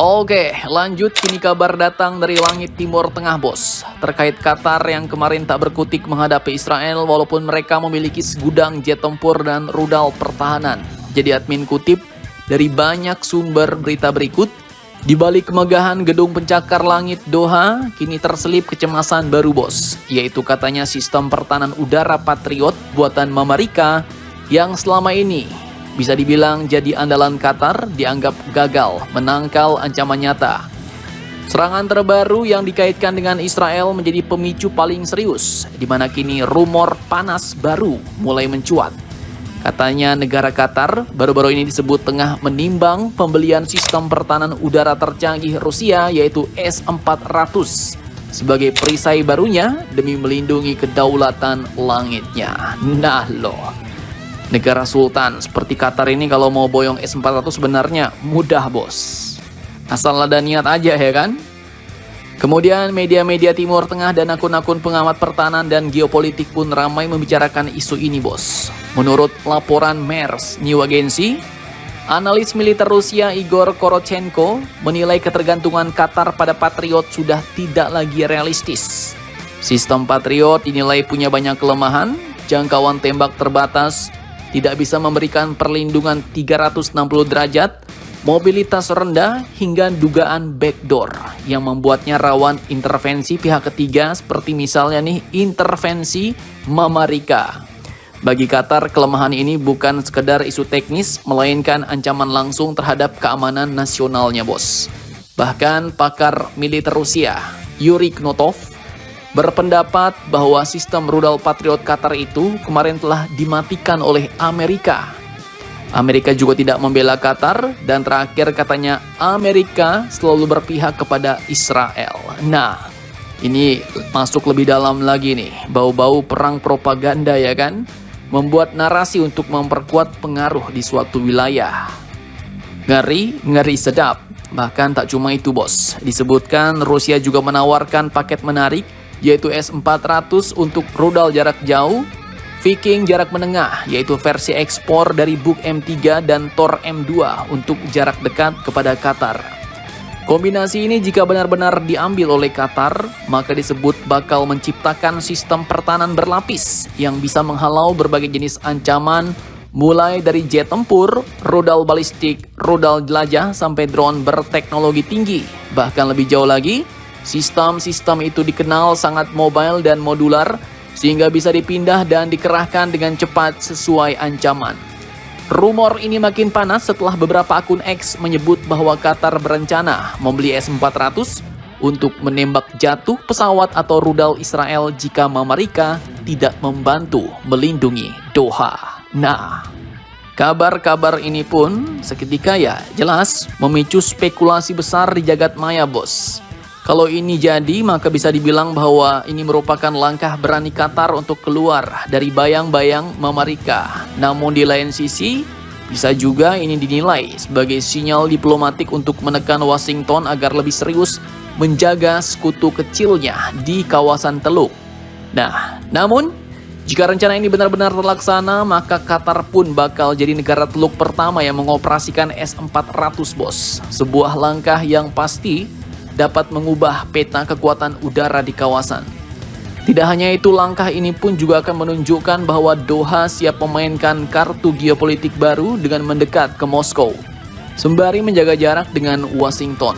Oke, lanjut kini kabar datang dari langit Timur Tengah, bos. Terkait Qatar yang kemarin tak berkutik menghadapi Israel walaupun mereka memiliki segudang jet tempur dan rudal pertahanan. Jadi admin kutip dari banyak sumber berita berikut, di balik kemegahan gedung pencakar langit Doha, kini terselip kecemasan baru, bos. Yaitu katanya sistem pertahanan udara Patriot buatan Amerika yang selama ini bisa dibilang jadi andalan Qatar dianggap gagal menangkal ancaman nyata. Serangan terbaru yang dikaitkan dengan Israel menjadi pemicu paling serius, di mana kini rumor panas baru mulai mencuat. Katanya negara Qatar baru-baru ini disebut tengah menimbang pembelian sistem pertahanan udara tercanggih Rusia yaitu S-400 sebagai perisai barunya demi melindungi kedaulatan langitnya. Nah loh, negara sultan seperti Qatar ini kalau mau boyong S-400 sebenarnya mudah, bos. Asal ada niat aja ya kan? Kemudian media-media Timur Tengah dan akun-akun pengamat pertahanan dan geopolitik pun ramai membicarakan isu ini, bos. Menurut laporan MERS New Agency, analis militer Rusia Igor Korotchenko menilai ketergantungan Qatar pada Patriot sudah tidak lagi realistis. Sistem Patriot dinilai punya banyak kelemahan, jangkauan tembak terbatas, tidak bisa memberikan perlindungan 360 derajat, mobilitas rendah, hingga dugaan backdoor yang membuatnya rawan intervensi pihak ketiga seperti misalnya nih intervensi Amerika. Bagi Qatar, kelemahan ini bukan sekedar isu teknis, melainkan ancaman langsung terhadap keamanan nasionalnya, bos. Bahkan pakar militer Rusia, Yuri Knotov, berpendapat bahwa sistem rudal Patriot Qatar itu kemarin telah dimatikan oleh Amerika. Amerika juga tidak membela Qatar, dan terakhir katanya Amerika selalu berpihak kepada Israel. Nah, ini masuk lebih dalam lagi nih, bau-bau perang propaganda ya kan? Membuat narasi untuk memperkuat pengaruh di suatu wilayah. Ngeri sedap. Bahkan tak cuma itu, bos. Disebutkan Rusia juga menawarkan paket menarik, yaitu S-400 untuk rudal jarak jauh, Viking jarak menengah, yaitu versi ekspor dari Buk M3 dan Thor M2 untuk jarak dekat kepada Qatar. Kombinasi ini jika benar-benar diambil oleh Qatar, maka disebut bakal menciptakan sistem pertahanan berlapis yang bisa menghalau berbagai jenis ancaman, mulai dari jet tempur, rudal balistik, rudal jelajah, sampai drone berteknologi tinggi. Bahkan lebih jauh lagi, sistem-sistem itu dikenal sangat mobile dan modular, sehingga bisa dipindah dan dikerahkan dengan cepat sesuai ancaman. Rumor ini makin panas setelah beberapa akun X menyebut bahwa Qatar berencana membeli S-400 untuk menembak jatuh pesawat atau rudal Israel jika Amerika tidak membantu melindungi Doha. Nah, kabar-kabar ini pun seketika ya jelas memicu spekulasi besar di jagat maya, bos. Kalau ini jadi, maka bisa dibilang bahwa ini merupakan langkah berani Qatar untuk keluar dari bayang-bayang Amerika. Namun di lain sisi, bisa juga ini dinilai sebagai sinyal diplomatik untuk menekan Washington agar lebih serius menjaga sekutu kecilnya di kawasan Teluk. Nah, namun jika rencana ini benar-benar terlaksana, maka Qatar pun bakal jadi negara Teluk pertama yang mengoperasikan S-400, bos. Sebuah langkah yang pasti dapat mengubah peta kekuatan udara di kawasan. Tidak hanya itu, langkah ini pun juga akan menunjukkan bahwa Doha siap memainkan kartu geopolitik baru dengan mendekat ke Moskow, sembari menjaga jarak dengan Washington.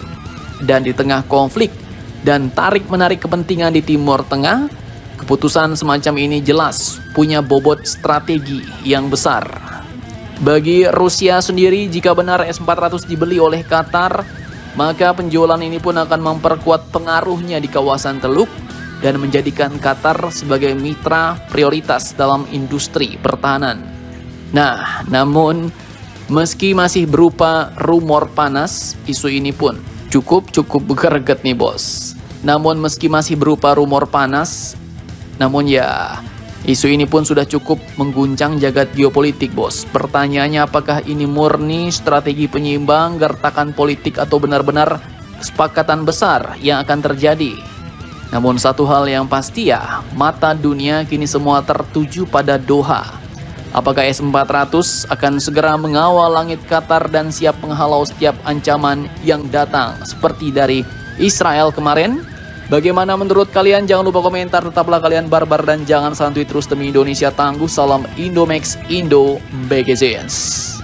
Dan di tengah konflik dan tarik-menarik kepentingan di Timur Tengah, keputusan semacam ini jelas punya bobot strategi yang besar. Bagi Rusia sendiri, jika benar S-400 dibeli oleh Qatar, maka penjualan ini pun akan memperkuat pengaruhnya di kawasan Teluk dan menjadikan Qatar sebagai mitra prioritas dalam industri pertahanan. Nah, namun meski masih berupa rumor panas, isu ini pun cukup bergeget nih, bos. Namun meski masih berupa rumor panas, namun ya isu ini pun sudah cukup mengguncang jagat geopolitik, bos. Pertanyaannya, apakah ini murni strategi penyeimbang, gertakan politik, atau benar-benar kesepakatan besar yang akan terjadi? Namun satu hal yang pasti ya, mata dunia kini semua tertuju pada Doha. Apakah S-400 akan segera mengawal langit Qatar dan siap menghalau setiap ancaman yang datang seperti dari Israel kemarin? Bagaimana menurut kalian? Jangan lupa komentar, tetaplah kalian barbar dan jangan santuy terus demi Indonesia tangguh. Salam Indomax, Indo BGZS.